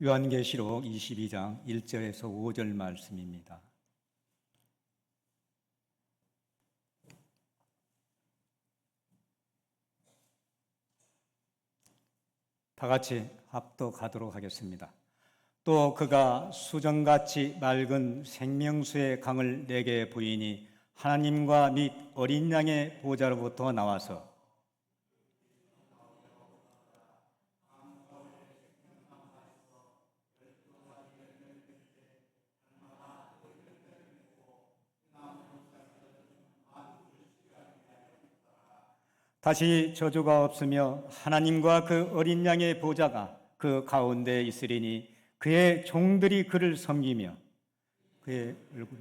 요한계시록 22장 1절에서 5절 말씀입니다. 다 같이 합독하도록 하겠습니다. 또 그가 수정같이 맑은 생명수의 강을 내게 보이니 하나님과 및 어린 양의 보좌로부터 나와서 다시 저주가 없으며 하나님과 그 어린 양의 보좌가 그 가운데에 있으리니 그의 종들이 그를 섬기며 그의 얼굴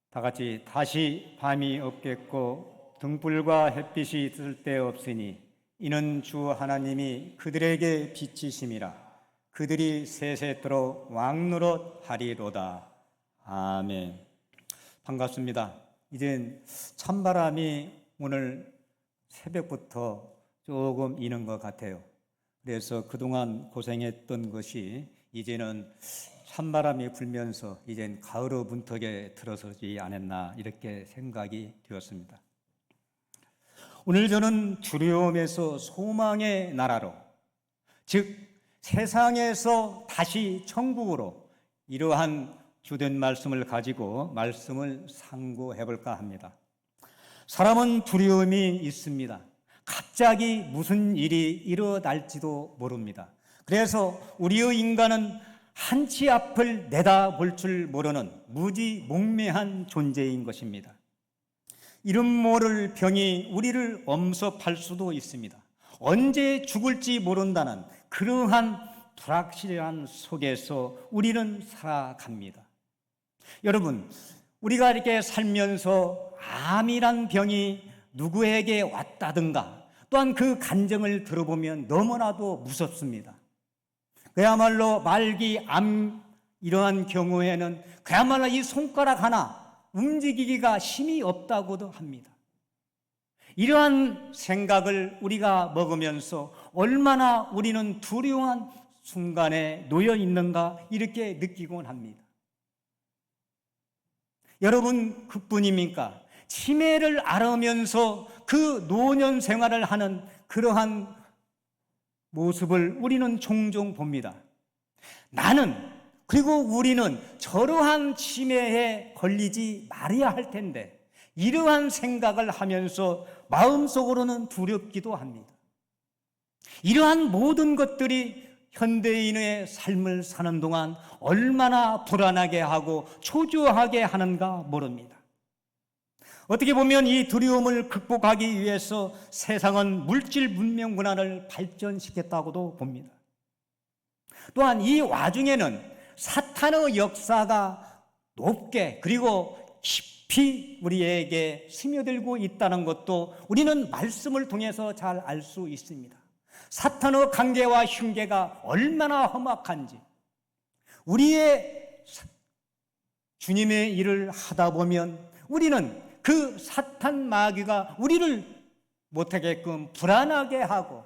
다 같이 다시 밤이 없겠고 등불과 햇빛이 쓸데없으니 이는 주 하나님이 그들에게 빛이심이라 그들이 세세토록 왕노릇 하리로다. 아멘. 반갑습니다. 이젠 찬바람이 오늘 새벽부터 조금 이는 것 같아요. 그래서 그동안 고생했던 것이 이제는 찬바람이 불면서 이젠 가을의 문턱에 들어서지 않았나 이렇게 생각이 되었습니다. 오늘 저는 두려움에서 소망의 나라로, 즉 세상에서 다시 천국으로 이러한 주된 말씀을 가지고 말씀을 상고해 볼까 합니다. 사람은 두려움이 있습니다. 갑자기 무슨 일이 일어날지도 모릅니다. 그래서 우리의 인간은 한치 앞을 내다볼 줄 모르는 무지몽매한 존재인 것입니다. 이름 모를 병이 우리를 엄습할 수도 있습니다. 언제 죽을지 모른다는 그러한 불확실한 속에서 우리는 살아갑니다. 여러분, 우리가 이렇게 살면서 암이란 병이 누구에게 왔다든가 또한 그 간증을 들어보면 너무나도 무섭습니다. 그야말로 말기 암 이러한 경우에는 그야말로 이 손가락 하나 움직이기가 힘이 없다고도 합니다. 이러한 생각을 우리가 먹으면서 얼마나 우리는 두려운 순간에 놓여 있는가 이렇게 느끼곤 합니다. 여러분 그뿐입니까? 치매를 앓으면서 그 노년 생활을 하는 그러한 모습을 우리는 종종 봅니다. 나는 그리고 우리는 저러한 치매에 걸리지 말아야 할 텐데 이러한 생각을 하면서 마음속으로는 두렵기도 합니다. 이러한 모든 것들이 현대인의 삶을 사는 동안 얼마나 불안하게 하고 초조하게 하는가 모릅니다. 어떻게 보면 이 두려움을 극복하기 위해서 세상은 물질 문명 문화를 발전시켰다고도 봅니다. 또한 이 와중에는 사탄의 역사가 높게 그리고 깊이 우리에게 스며들고 있다는 것도 우리는 말씀을 통해서 잘 알 수 있습니다. 사탄의 강제와 흉계가 얼마나 험악한지 우리의 주님의 일을 하다 보면 우리는 그 사탄 마귀가 우리를 못하게끔 불안하게 하고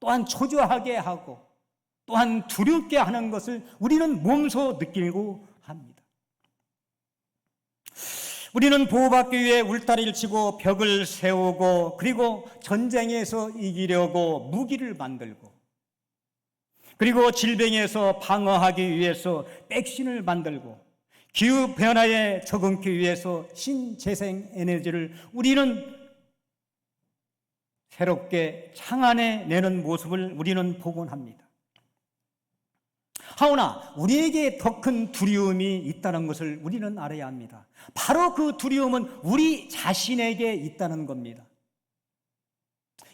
또한 초조하게 하고 또한 두렵게 하는 것을 우리는 몸소 느끼고 합니다. 우리는 보호받기 위해 울타리를 치고 벽을 세우고 그리고 전쟁에서 이기려고 무기를 만들고 그리고 질병에서 방어하기 위해서 백신을 만들고 기후변화에 적응하기 위해서 신재생 에너지를 우리는 새롭게 창안해내는 모습을 우리는 보곤 합니다. 하오나 우리에게 더 큰 두려움이 있다는 것을 우리는 알아야 합니다. 바로 그 두려움은 우리 자신에게 있다는 겁니다.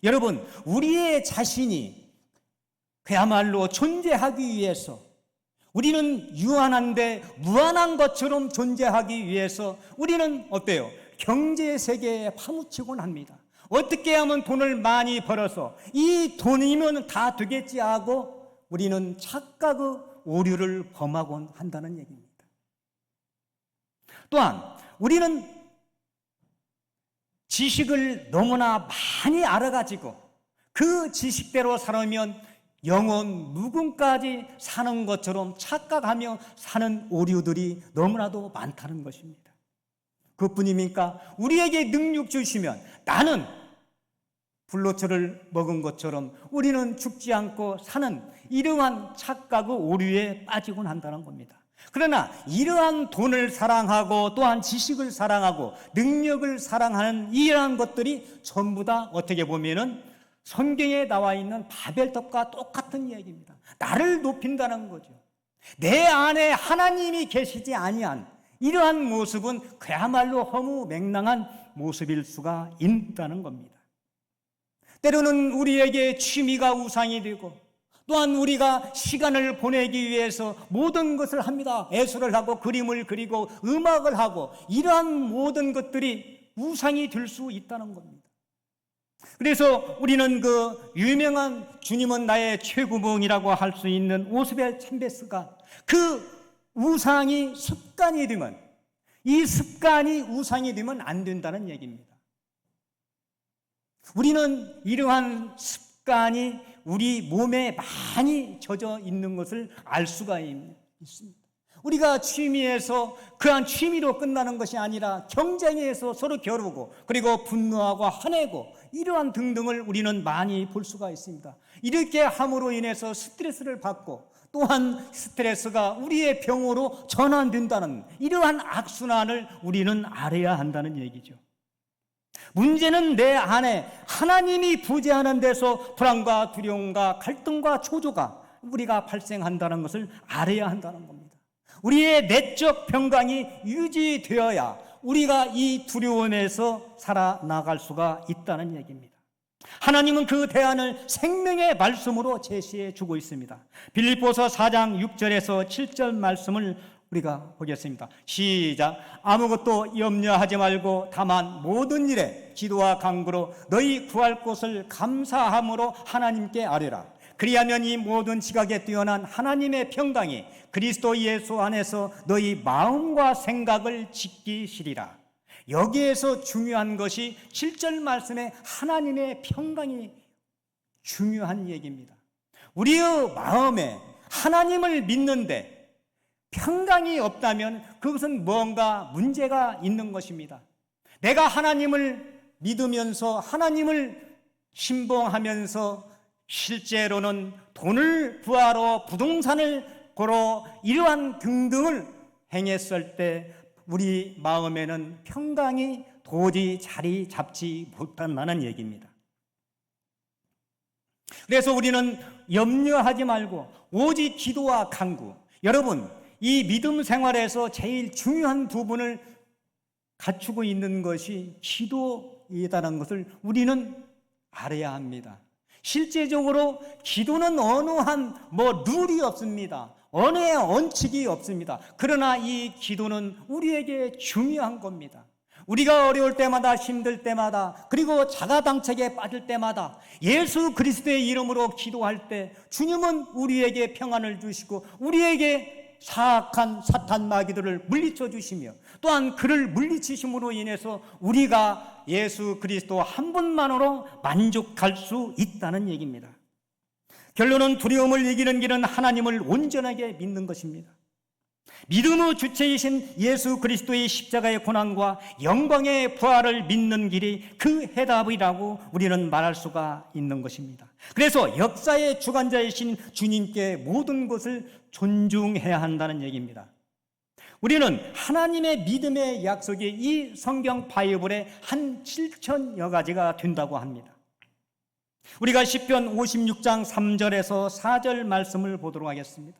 여러분, 우리의 자신이 그야말로 존재하기 위해서 우리는 유한한데 무한한 것처럼 존재하기 위해서 우리는 어때요? 경제 세계에 파묻히곤 합니다. 어떻게 하면 돈을 많이 벌어서 이 돈이면 다 되겠지 하고 우리는 착각의 오류를 범하곤 한다는 얘기입니다. 또한 우리는 지식을 너무나 많이 알아가지고 그 지식대로 살아면 영원 무궁까지 사는 것처럼 착각하며 사는 오류들이 너무나도 많다는 것입니다. 그뿐입니까? 우리에게 능력 주시면 나는 불로초를 먹은 것처럼 우리는 죽지 않고 사는 이러한 착각의 오류에 빠지곤 한다는 겁니다. 그러나 이러한 돈을 사랑하고 또한 지식을 사랑하고 능력을 사랑하는 이러한 것들이 전부 다 어떻게 보면은 성경에 나와 있는 바벨탑과 똑같은 이야기입니다. 나를 높인다는 거죠. 내 안에 하나님이 계시지 아니한 이러한 모습은 그야말로 허무맹랑한 모습일 수가 있다는 겁니다. 때로는 우리에게 취미가 우상이 되고 또한 우리가 시간을 보내기 위해서 모든 것을 합니다. 예술을 하고 그림을 그리고 음악을 하고 이러한 모든 것들이 우상이 될 수 있다는 겁니다. 그래서 우리는 그 유명한 주님은 나의 최고봉이라고 할 수 있는 오스벨 챔베스가 그 우상이 습관이 되면 이 습관이 우상이 되면 안 된다는 얘기입니다. 우리는 이러한 습관이 우리 몸에 많이 젖어 있는 것을 알 수가 있습니다. 우리가 취미에서 그한 취미로 끝나는 것이 아니라 경쟁에서 서로 겨루고 그리고 분노하고 화내고 이러한 등등을 우리는 많이 볼 수가 있습니다. 이렇게 함으로 인해서 스트레스를 받고 또한 스트레스가 우리의 병으로 전환된다는 이러한 악순환을 우리는 알아야 한다는 얘기죠. 문제는 내 안에 하나님이 부재하는 데서 불안과 두려움과 갈등과 초조가 우리가 발생한다는 것을 알아야 한다는 겁니다. 우리의 내적 평강이 유지되어야 우리가 이 두려움에서 살아나갈 수가 있다는 얘기입니다. 하나님은 그 대안을 생명의 말씀으로 제시해 주고 있습니다. 빌립보서 4장 6절에서 7절 말씀을 우리가 보겠습니다. 시작. 아무것도 염려하지 말고 다만 모든 일에 기도와 간구로 너희 구할 것을 감사함으로 하나님께 아뢰라. 그리하면 이 모든 지각에 뛰어난 하나님의 평강이 그리스도 예수 안에서 너희 마음과 생각을 지키시리라. 여기에서 중요한 것이 7절 말씀에 하나님의 평강이 중요한 얘기입니다. 우리의 마음에 하나님을 믿는데 평강이 없다면 그것은 뭔가 문제가 있는 것입니다. 내가 하나님을 믿으면서 하나님을 신봉하면서 실제로는 돈을 구하러 부동산을 보러 이러한 등등을 행했을 때 우리 마음에는 평강이 도저히 자리 잡지 못한다는 얘기입니다. 그래서 우리는 염려하지 말고 오직 기도와 간구. 여러분, 이 믿음 생활에서 제일 중요한 부분을 갖추고 있는 것이 기도이다라는 것을 우리는 알아야 합니다. 실제적으로 기도는 어느 한 룰이 없습니다. 언어의 원칙이 없습니다. 그러나 이 기도는 우리에게 중요한 겁니다. 우리가 어려울 때마다 힘들 때마다 그리고 자가당착에 빠질 때마다 예수 그리스도의 이름으로 기도할 때 주님은 우리에게 평안을 주시고 우리에게 사악한 사탄 마귀들을 물리쳐 주시며 또한 그를 물리치심으로 인해서 우리가 예수 그리스도 한 분만으로 만족할 수 있다는 얘기입니다. 결론은 두려움을 이기는 길은 하나님을 온전하게 믿는 것입니다. 믿음의 주체이신 예수 그리스도의 십자가의 고난과 영광의 부활을 믿는 길이 그 해답이라고 우리는 말할 수가 있는 것입니다. 그래서 역사의 주관자이신 주님께 모든 것을 존중해야 한다는 얘기입니다. 우리는 하나님의 믿음의 약속이 이 성경 바이블에 한 7천여 가지가 된다고 합니다. 우리가 시편 56장 3절에서 4절 말씀을 보도록 하겠습니다.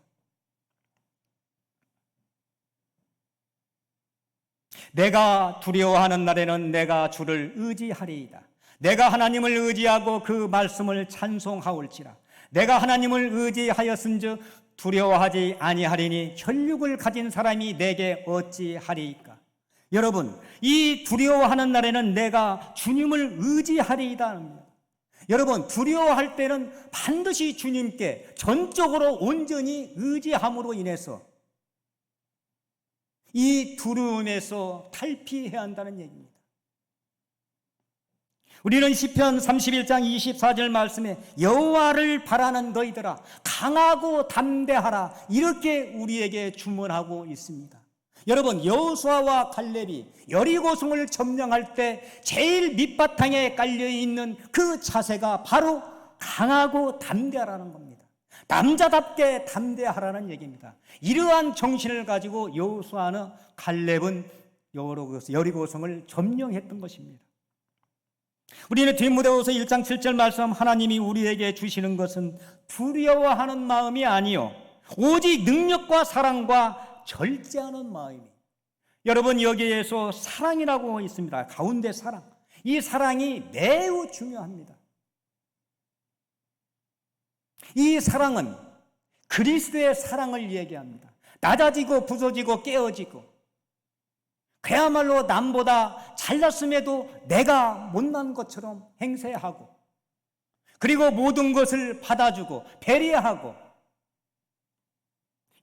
내가 두려워하는 날에는 내가 주를 의지하리이다. 내가 하나님을 의지하고 그 말씀을 찬송하올지라. 내가 하나님을 의지하였은즉 두려워하지 아니하리니 혈육을 가진 사람이 내게 어찌하리이까. 여러분, 이 두려워하는 날에는 내가 주님을 의지하리이다 합니다. 여러분, 두려워할 때는 반드시 주님께 전적으로 온전히 의지함으로 인해서 이 두려움에서 탈피해야 한다는 얘기입니다. 우리는 시편 31장 24절 말씀에 여호와를 바라는 너희들아 강하고 담대하라 이렇게 우리에게 주문하고 있습니다. 여러분, 여호수아와 갈렙이 여리고성을 점령할 때 제일 밑바탕에 깔려있는 그 자세가 바로 강하고 담대하라는 겁니다. 남자답게 담대하라는 얘기입니다. 이러한 정신을 가지고 여호수아는 갈렙은 여리고성을 점령했던 것입니다. 우리는 디모데후서 1장 7절 말씀, 하나님이 우리에게 주시는 것은 두려워하는 마음이 아니요 오직 능력과 사랑과 절제하는 마음이. 여러분, 여기에서 사랑이라고 있습니다. 가운데 사랑. 이 사랑이 매우 중요합니다. 이 사랑은 그리스도의 사랑을 얘기합니다. 낮아지고 부서지고 깨어지고, 그야말로 남보다 잘났음에도 내가 못난 것처럼 행세하고, 그리고 모든 것을 받아주고 배려하고.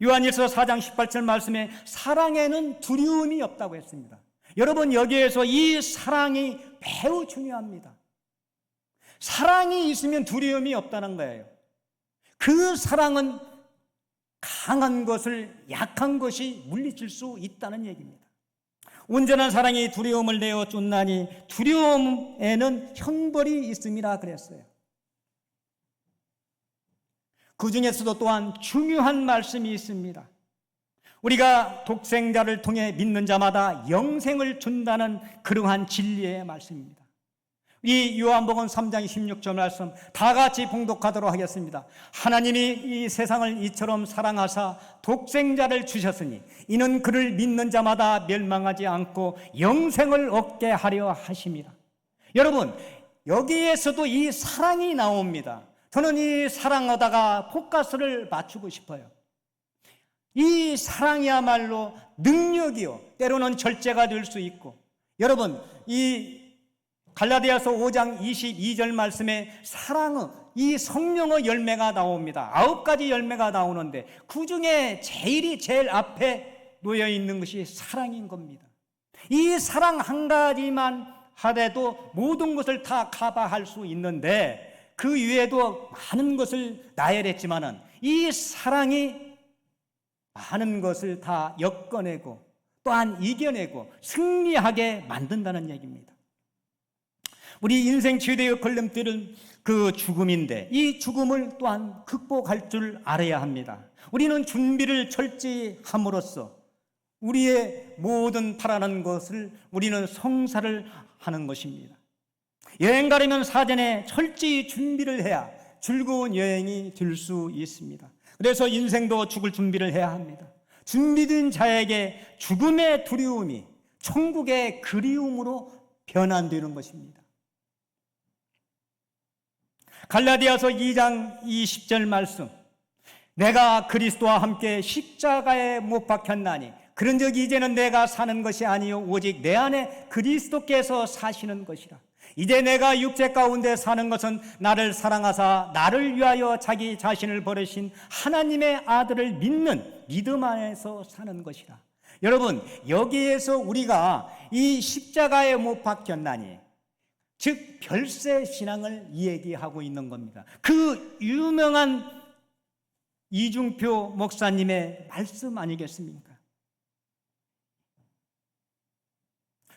요한일서 4장 18절 말씀에 사랑에는 두려움이 없다고 했습니다. 여러분, 여기에서 이 사랑이 매우 중요합니다. 사랑이 있으면 두려움이 없다는 거예요. 그 사랑은 강한 것을 약한 것이 물리칠 수 있다는 얘기입니다. 온전한 사랑이 두려움을 내어 쫓나니 두려움에는 형벌이 있음이라 그랬어요. 그 중에서도 또한 중요한 말씀이 있습니다. 우리가 독생자를 통해 믿는 자마다 영생을 준다는 그러한 진리의 말씀입니다. 이 요한복음 3장 16절 말씀 다 같이 봉독하도록 하겠습니다. 하나님이 이 세상을 이처럼 사랑하사 독생자를 주셨으니 이는 그를 믿는 자마다 멸망하지 않고 영생을 얻게 하려 하심이라. 여러분, 여기에서도 이 사랑이 나옵니다. 저는 이 사랑하다가 포커스를 맞추고 싶어요. 이 사랑이야말로 능력이요, 때로는 절제가 될 수 있고. 여러분, 이 갈라디아서 5장 22절 말씀에 사랑은 이 성령의 열매가 나옵니다. 9가지 열매가 나오는데 그 중에 제일 앞에 놓여 있는 것이 사랑인 겁니다. 이 사랑 한 가지만 하더라도 모든 것을 다 커버할 수 있는데, 그 위에도 많은 것을 나열했지만은 이 사랑이 많은 것을 다 엮어내고 또한 이겨내고 승리하게 만든다는 얘기입니다. 우리 인생 최대의 걸림돌은 그 죽음인데, 이 죽음을 또한 극복할 줄 알아야 합니다. 우리는 준비를 철저히 함으로써 우리의 모든 바라는 것을 우리는 성사를 하는 것입니다. 여행 가려면 사전에 철저히 준비를 해야 즐거운 여행이 될 수 있습니다. 그래서 인생도 죽을 준비를 해야 합니다. 준비된 자에게 죽음의 두려움이 천국의 그리움으로 변환되는 것입니다. 갈라디아서 2장 20절 말씀, 내가 그리스도와 함께 십자가에 못 박혔나니 그런즉 이제는 내가 사는 것이 아니요 오직 내 안에 그리스도께서 사시는 것이라. 이제 내가 육체 가운데 사는 것은 나를 사랑하사 나를 위하여 자기 자신을 버리신 하나님의 아들을 믿는 믿음 안에서 사는 것이라. 여러분, 여기에서 우리가 이 십자가에 못 박혔나니, 즉 별세 신앙을 얘기하고 있는 겁니다. 그 유명한 이중표 목사님의 말씀 아니겠습니까?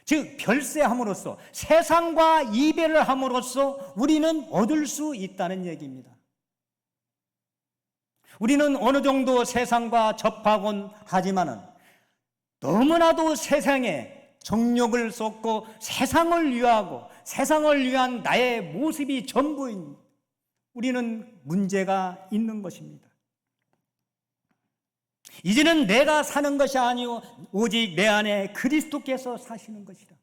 즉 별세함으로써, 세상과 이별을 함으로써 우리는 얻을 수 있다는 얘기입니다. 우리는 어느 정도 세상과 접하곤 하지만은 너무나도 세상에 정욕을 쏟고 세상을 위하고 세상을 위한 나의 모습이 전부인 우리는 문제가 있는 것입니다. 이제는 내가 사는 것이 아니오 오직 내 안에 그리스도께서 사시는 것이라.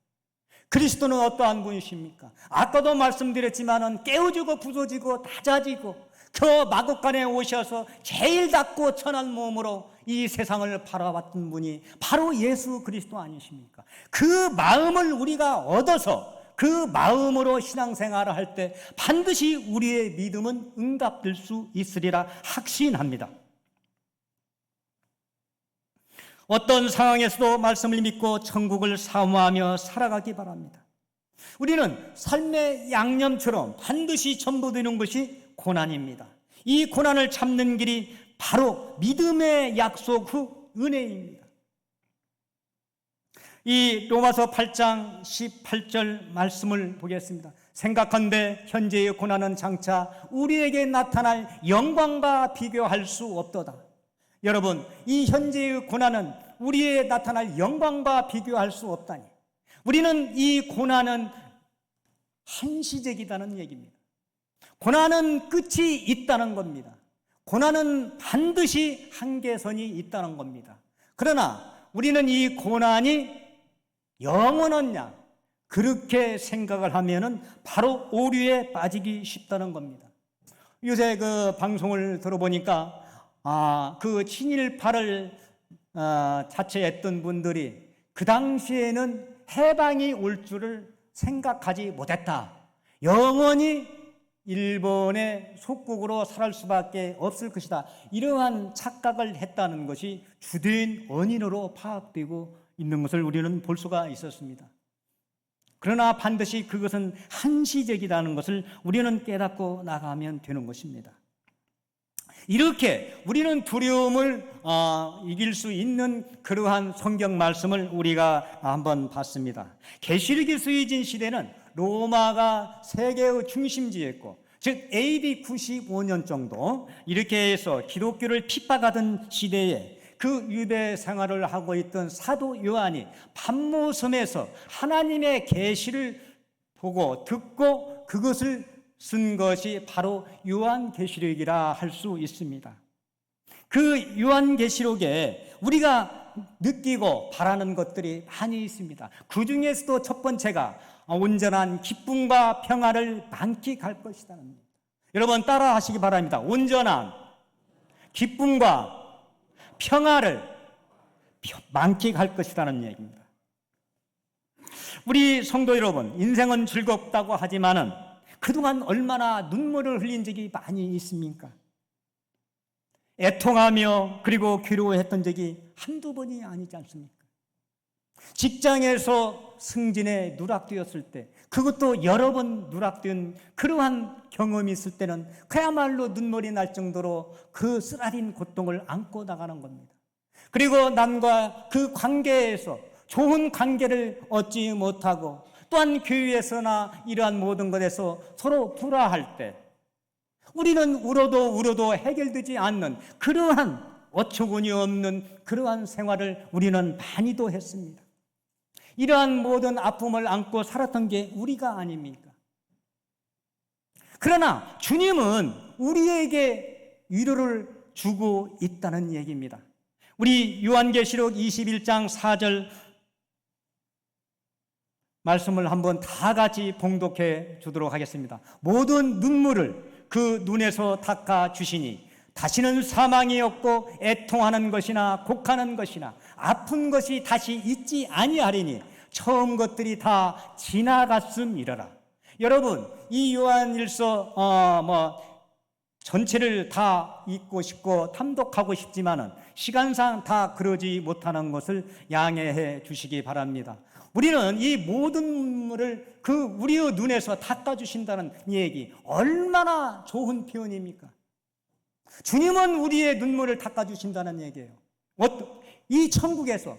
그리스도는 어떠한 분이십니까? 아까도 말씀드렸지만은 깨어지고 부서지고 낮아지고 그 마국간에 오셔서 제일 낮고 천한 몸으로 이 세상을 바라봤던 분이 바로 예수 그리스도 아니십니까? 그 마음을 우리가 얻어서 그 마음으로 신앙생활을 할 때 반드시 우리의 믿음은 응답될 수 있으리라 확신합니다. 어떤 상황에서도 말씀을 믿고 천국을 사모하며 살아가기 바랍니다. 우리는 삶의 양념처럼 반드시 전부되는 것이 고난입니다. 이 고난을 참는 길이 바로 믿음의 약속 후 은혜입니다. 이 로마서 8장 18절 말씀을 보겠습니다. 생각한데 현재의 고난은 장차 우리에게 나타날 영광과 비교할 수 없도다. 여러분, 이 현재의 고난은 우리에게 나타날 영광과 비교할 수 없다니. 우리는 이 고난은 한시적이다는 얘기입니다. 고난은 끝이 있다는 겁니다. 고난은 반드시 한계선이 있다는 겁니다. 그러나 우리는 이 고난이 영원하냐, 그렇게 생각을 하면은 바로 오류에 빠지기 쉽다는 겁니다. 요새 그 방송을 들어보니까 그 친일파를 자처했던 분들이 그 당시에는 해방이 올 줄을 생각하지 못했다. 영원히 일본의 속국으로 살 수밖에 없을 것이다. 이러한 착각을 했다는 것이 주된 원인으로 파악되고 있는 것을 우리는 볼 수가 있었습니다. 그러나 반드시 그것은 한시적이라는 것을 우리는 깨닫고 나가면 되는 것입니다. 이렇게 우리는 두려움을 이길 수 있는 그러한 성경 말씀을 우리가 한번 봤습니다. 계시록이 쓰여진 시대는 로마가 세계의 중심지였고, 즉 AD 95년 정도 이렇게 해서 기독교를 핍박하던 시대에 그 유대 생활을 하고 있던 사도 요한이 pat모섬에서 하나님의 계시를 보고 듣고 그것을 쓴 것이 바로 요한계시록이라 할 수 있습니다. 그 요한계시록에 우리가 느끼고 바라는 것들이 많이 있습니다. 그 중에서도 첫 번째가 온전한 기쁨과 평화를 만끽할 것이라는 겁니다. 여러분 따라 하시기 바랍니다. 온전한 기쁨과 평화를 만끽할 것이라는 얘기입니다. 우리 성도 여러분, 인생은 즐겁다고 하지만은 그동안 얼마나 눈물을 흘린 적이 많이 있습니까? 애통하며 그리고 괴로워했던 적이 한두 번이 아니지 않습니까? 직장에서 승진에 누락되었을 때, 그것도 여러 번 누락된 그러한 경험이 있을 때는 그야말로 눈물이 날 정도로 그 쓰라린 고통을 안고 나가는 겁니다. 그리고 남과 그 관계에서 좋은 관계를 얻지 못하고 또한 교회에서나 이러한 모든 것에서 서로 불화할 때 우리는 울어도 해결되지 않는 그러한 어처구니 없는 그러한 생활을 우리는 많이도 했습니다. 이러한 모든 아픔을 안고 살았던 게 우리가 아닙니까? 그러나 주님은 우리에게 위로를 주고 있다는 얘기입니다. 우리 요한계시록 21장 4절 말씀을 한번 다 같이 봉독해 주도록 하겠습니다. 모든 눈물을 그 눈에서 닦아 주시니 다시는 사망이 없고 애통하는 것이나 곡하는 것이나 아픈 것이 다시 있지 아니하리니 처음 것들이 다 지나갔음이러라. 여러분, 이 요한일서 전체를 다 읽고 싶고 탐독하고 싶지만은 시간상 다 그러지 못하는 것을 양해해 주시기 바랍니다. 우리는 이 모든 눈물을 그 우리의 눈에서 닦아주신다는 얘기, 얼마나 좋은 표현입니까? 주님은 우리의 눈물을 닦아주신다는 얘기예요. 이 천국에서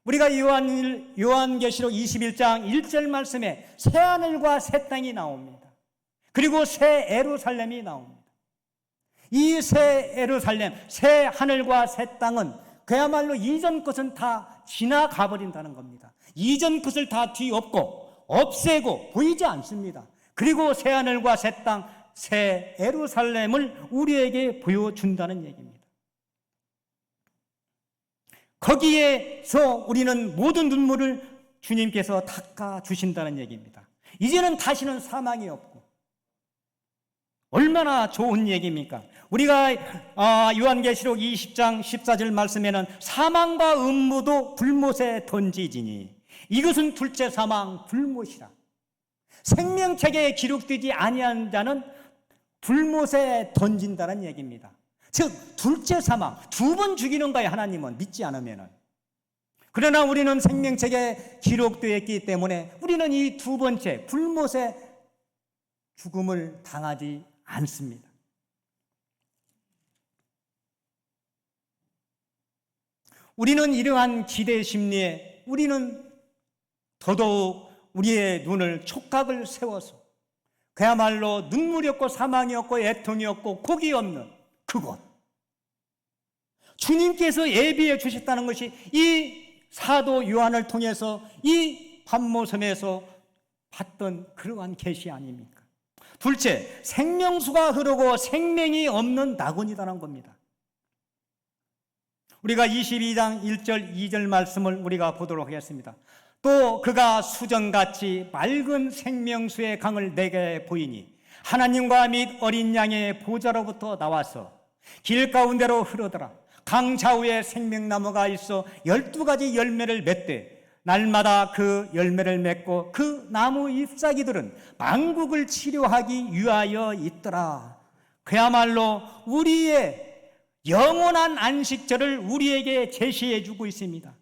우리가 요한계시록 21장 1절 말씀에 새 하늘과 새 땅이 나옵니다. 그리고 새 예루살렘이 나옵니다. 이 새 예루살렘, 새 하늘과 새 땅은 그야말로 이전 것은 다 지나가 버린다는 겁니다. 이전 것을 다 뒤엎고 없애고 보이지 않습니다. 그리고 새 하늘과 새 땅, 새 예루살렘을 우리에게 보여준다는 얘기입니다. 거기에서 우리는 모든 눈물을 주님께서 닦아주신다는 얘기입니다. 이제는 다시는 사망이 없고, 얼마나 좋은 얘기입니까? 우리가 요한계시록 20장 14절 말씀에는 사망과 음모도 불못에 던지지니 이것은 둘째 사망 불못이라. 생명책에 기록되지 아니한 자는 불못에 던진다는 얘기입니다. 즉 둘째 사망, 두 번 죽이는 거예요. 하나님은 믿지 않으면은. 그러나 우리는 생명책에 기록되어 있기 때문에 우리는 이 두 번째 불못의 죽음을 당하지 않습니다. 우리는 이러한 기대 심리에 우리는 더더욱 우리의 눈을 촉각을 세워서 그야말로 눈물이 없고 사망이 없고 애통이 없고 곡이 없는 그곳, 주님께서 예비해 주셨다는 것이 이 사도 요한을 통해서 이 pat모섬에서 봤던 그러한 계시 아닙니까? 둘째, 생명수가 흐르고 생명이 없는 낙원이라는 겁니다. 우리가 22장 1절 2절 말씀을 우리가 보도록 하겠습니다. 또 그가 수정같이 맑은 생명수의 강을 내게 보이니 하나님과 및 어린 양의 보좌로부터 나와서 길 가운데로 흐르더라. 강 좌우에 생명나무가 있어 12가지 열매를 맺되 날마다 그 열매를 맺고 그 나무 잎사귀들은 만국을 치료하기 위하여 있더라. 그야말로 우리의 영원한 안식처를 우리에게 제시해 주고 있습니다.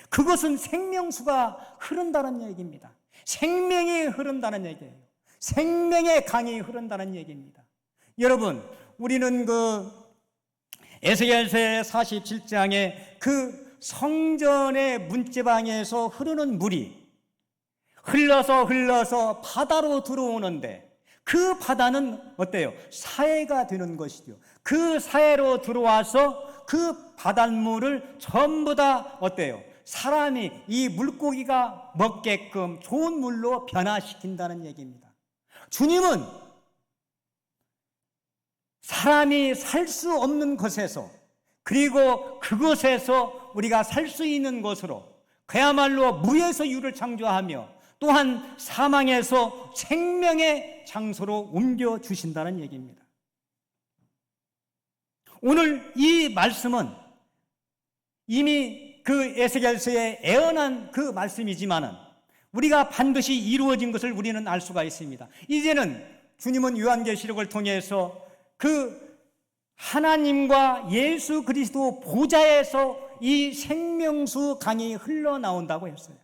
그것은 생명수가 흐른다는 얘기입니다. 생명이 흐른다는 얘기예요. 생명의 강이 흐른다는 얘기입니다. 여러분, 우리는 에스겔서 47장에 그 성전의 문지방에서 흐르는 물이 흘러서 바다로 들어오는데 그 바다는 어때요? 사해가 되는 것이죠. 그 사해로 들어와서 그 바닷물을 전부 다 어때요? 사람이 이 물고기가 먹게끔 좋은 물로 변화시킨다는 얘기입니다. 주님은 사람이 살 수 없는 곳에서 그리고 그곳에서 우리가 살 수 있는 곳으로 그야말로 무에서 유를 창조하며 또한 사망에서 생명의 장소로 옮겨주신다는 얘기입니다. 오늘 이 말씀은 이미 그 에스겔서에 예언한 그 말씀이지만은 우리가 반드시 이루어진 것을 우리는 알 수가 있습니다. 이제는 주님은 요한계시록을 통해서 그 하나님과 예수 그리스도 보좌에서 이 생명수 강이 흘러나온다고 했어요.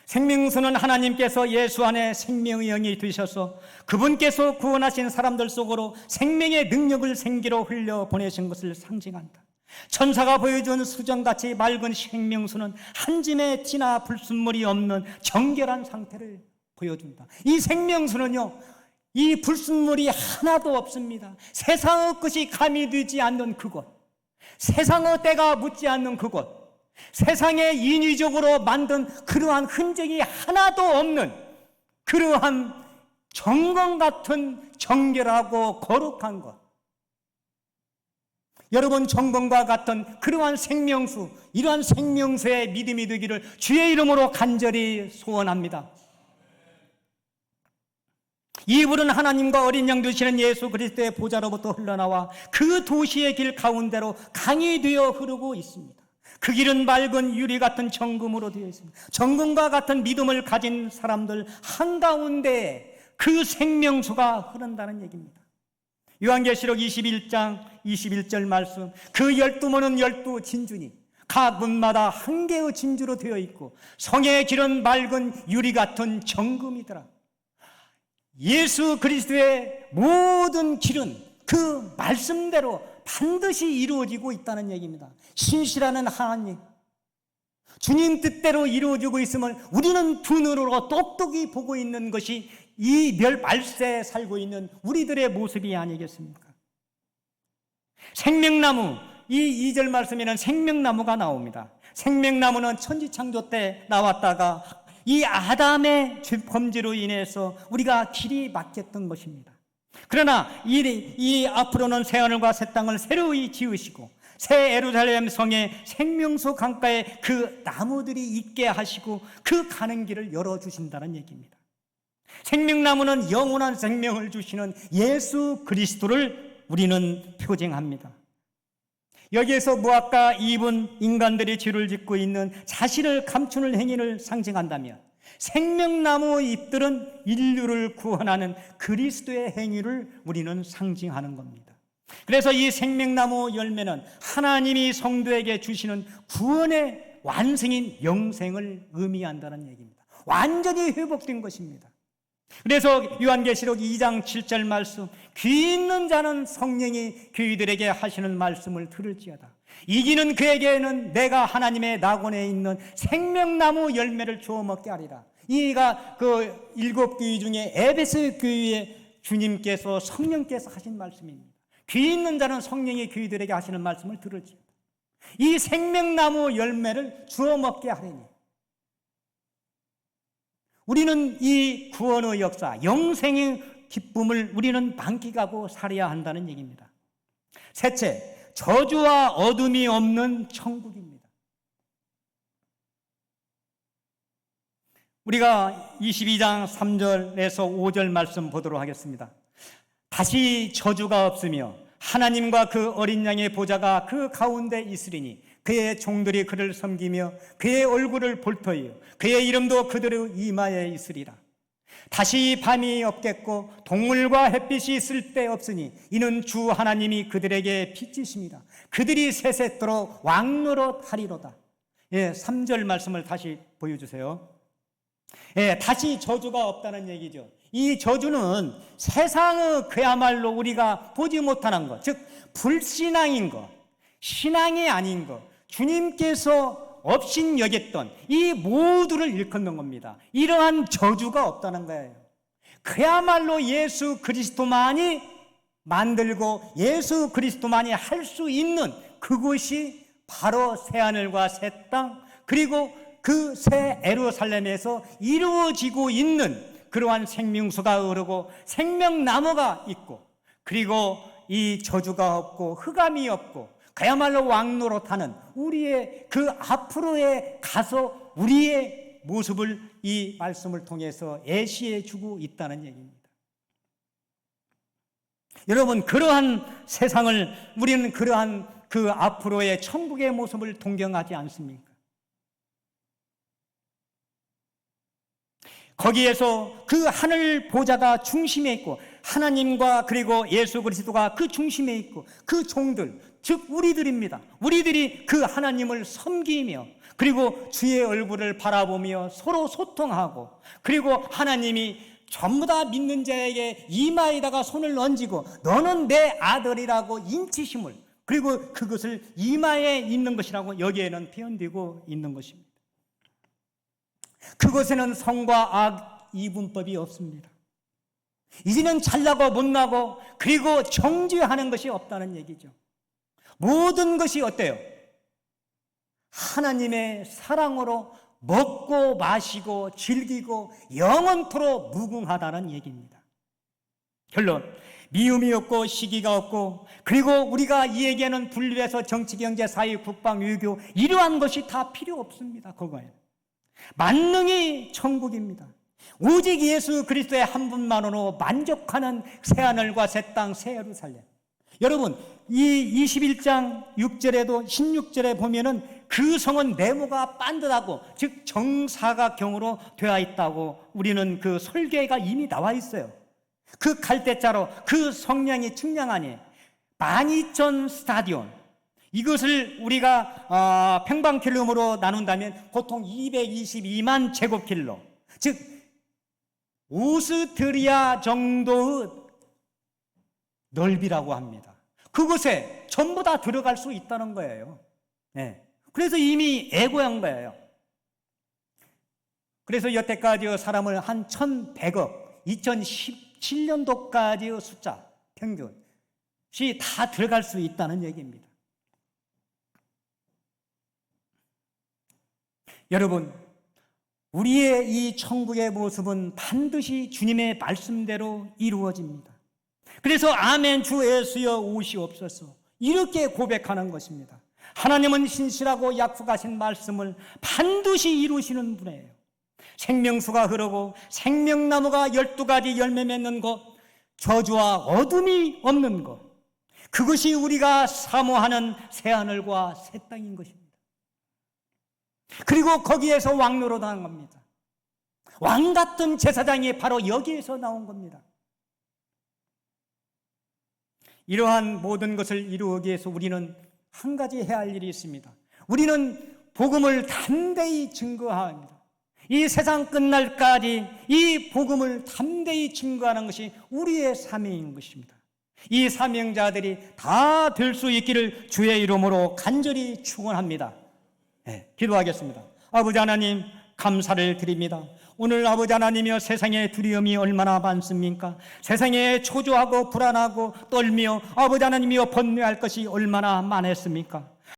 생명수는 하나님께서 예수 안에 생명의 영이 되셔서 그분께서 구원하신 사람들 속으로 생명의 능력을 생기로 흘려 보내신 것을 상징한다. 천사가 보여준 수정같이 맑은 생명수는 한 줌의 티나 불순물이 없는 정결한 상태를 보여준다. 이 생명수는요, 이 불순물이 하나도 없습니다. 세상의 것이 가미되지 않는 그곳, 세상의 때가 묻지 않는 그곳, 세상에 인위적으로 만든 그러한 흔적이 하나도 없는 그러한 정금 같은 정결하고 거룩한 것, 여러분 정금과 같은 그러한 생명수, 이러한 생명수의 믿음이 되기를 주의 이름으로 간절히 소원합니다. 이 물은 하나님과 어린 양 되시는 예수 그리스도의 보좌로부터 흘러나와 그 도시의 길 가운데로 강이 되어 흐르고 있습니다. 그 길은 맑은 유리 같은 정금으로 되어 있습니다. 정금과 같은 믿음을 가진 사람들 한가운데 그 생명수가 흐른다는 얘기입니다. 요한계시록 21장 21절 말씀, 그 12문은 12진주니 각 문마다 한 개의 진주로 되어 있고 성의 길은 맑은 유리 같은 정금이더라. 예수 그리스도의 모든 길은 그 말씀대로 반드시 이루어지고 있다는 얘기입니다. 신실하는 하나님, 주님 뜻대로 이루어지고 있음을 우리는 두 눈으로 똑똑히 보고 있는 것이 이 말세에 살고 있는 우리들의 모습이 아니겠습니까? 생명나무, 이 2절 말씀에는 생명나무가 나옵니다. 생명나무는 천지창조 때 나왔다가 이 아담의 범죄로 인해서 우리가 길이 막혔던 것입니다. 그러나 이 앞으로는 새하늘과 새 땅을 새로이 지으시고 새 예루살렘 성의 생명수 강가에 그 나무들이 있게 하시고 그 가는 길을 열어주신다는 얘기입니다. 생명나무는 영원한 생명을 주시는 예수 그리스도를 우리는 표징합니다. 여기에서 무화과 잎은 인간들이 죄를 짓고 있는 자신을 감추는 행위를 상징한다면 생명나무 잎들은 인류를 구원하는 그리스도의 행위를 우리는 상징하는 겁니다. 그래서 이 생명나무 열매는 하나님이 성도에게 주시는 구원의 완성인 영생을 의미한다는 얘기입니다. 완전히 회복된 것입니다. 그래서 요한계시록 2장 7절 말씀, 귀 있는 자는 성령이 그들에게 하시는 말씀을 들을지어다. 이기는 그에게는 내가 하나님의 낙원에 있는 생명나무 열매를 주어 먹게 하리라. 이가 그 7교회 중에 에베소 교회에 주님께서 성령께서 하신 말씀입니다. 귀 있는 자는 성령이 그들에게 하시는 말씀을 들을지어다. 이 생명나무 열매를 주어 먹게 하리니, 우리는 이 구원의 역사, 영생의 기쁨을 우리는 만끽하고 살아야 한다는 얘기입니다. 셋째, 저주와 어둠이 없는 천국입니다. 우리가 22장 3절에서 5절 말씀 보도록 하겠습니다. 다시 저주가 없으며 하나님과 그 어린 양의 보좌가 그 가운데 있으리니 그의 종들이 그를 섬기며 그의 얼굴을 볼 터이요 그의 이름도 그들의 이마에 있으리라. 다시 밤이 없겠고 동물과 햇빛이 있을 데 없으니 이는 주 하나님이 그들에게 빛이심이라. 그들이 세세토록 왕노릇하리로다. 3절 말씀을 다시 보여주세요. 다시 저주가 없다는 얘기죠. 이 저주는 세상의 그야말로 우리가 보지 못하는 것, 즉 불신앙인 것, 신앙이 아닌 것, 주님께서 없인 여겼던 이 모두를 일컫는 겁니다. 이러한 저주가 없다는 거예요. 그야말로 예수 그리스도만이 만들고 예수 그리스도만이 할 수 있는 그것이 바로 새하늘과 새 땅, 그리고 그 새 예루살렘에서 이루어지고 있는 그러한 생명수가 흐르고 생명나무가 있고, 그리고 이 저주가 없고 흑암이 없고 그야말로 왕노릇하는 우리의 그 앞으로에 가서 우리의 모습을 이 말씀을 통해서 예시해 주고 있다는 얘기입니다. 여러분, 그러한 세상을, 우리는 그러한 그 앞으로의 천국의 모습을 동경하지 않습니까? 거기에서 그 하늘 보좌가 중심에 있고 하나님과 그리고 예수 그리스도가 그 중심에 있고 그 종들, 즉 우리들입니다. 우리들이 그 하나님을 섬기며 그리고 주의 얼굴을 바라보며 서로 소통하고, 그리고 하나님이 전부 다 믿는 자에게 이마에다가 손을 얹고 너는 내 아들이라고 인치심을, 그리고 그것을 이마에 있는 것이라고 여기에는 표현되고 있는 것입니다. 그것에는 성과 악 이분법이 없습니다. 이제는 잘나고 못나고 그리고 정죄하는 것이 없다는 얘기죠. 모든 것이 어때요? 하나님의 사랑으로 먹고 마시고 즐기고 영원토록 무궁하다는 얘기입니다. 결론, 미움이 없고 시기가 없고, 그리고 우리가 이 얘기하는 분리해서 정치, 경제, 사회, 국방, 외교 이러한 것이 다 필요 없습니다. 그거예요. 만능이 천국입니다. 오직 예수 그리스도의 한 분만으로 만족하는 새하늘과 새 땅, 새 예루살렘. 여러분, 이 21장 6절에도 16절에 보면은 그 성은 네모가 반듯하고 즉 정사각형으로 되어 있다고 우리는 그 설계가 이미 나와 있어요. 그 갈대자로 그 성량이 측량하니 12,000 스타디온, 이것을 우리가 평방킬로미터로 나눈다면 보통 222만 제곱킬로, 즉 오스트리아 정도의 넓이라고 합니다. 그곳에 전부 다 들어갈 수 있다는 거예요. 그래서 이미 예고한 거예요. 그래서 여태까지 사람을 한 1,100억, 2017년도까지의 숫자 평균이 다 들어갈 수 있다는 얘기입니다. 여러분, 우리의 이 천국의 모습은 반드시 주님의 말씀대로 이루어집니다. 그래서 아멘 주 예수여 오시옵소서 이렇게 고백하는 것입니다. 하나님은 신실하고 약속하신 말씀을 반드시 이루시는 분이에요. 생명수가 흐르고 생명나무가 12가지 열매 맺는 것, 저주와 어둠이 없는 것, 그것이 우리가 사모하는 새하늘과 새 땅인 것입니다. 그리고 거기에서 왕노릇하는 겁니다. 왕 같은 제사장이 바로 여기에서 나온 겁니다. 이러한 모든 것을 이루기 위해서 우리는 한 가지 해야 할 일이 있습니다. 우리는 복음을 담대히 증거합니다. 이 세상 끝날까지 이 복음을 담대히 증거하는 것이 우리의 사명인 것입니다. 이 사명자들이 다 될 수 있기를 주의 이름으로 간절히 축원합니다. 네, 기도하겠습니다. 아버지 하나님, 감사를 드립니다. 오늘 아버지 하나님이여, 세상의 두려움이 얼마나 많습니까? 세상에 초조하고 불안하고 떨며 아버지 하나님이여 번뇌할 것이 얼마나 많았습니까?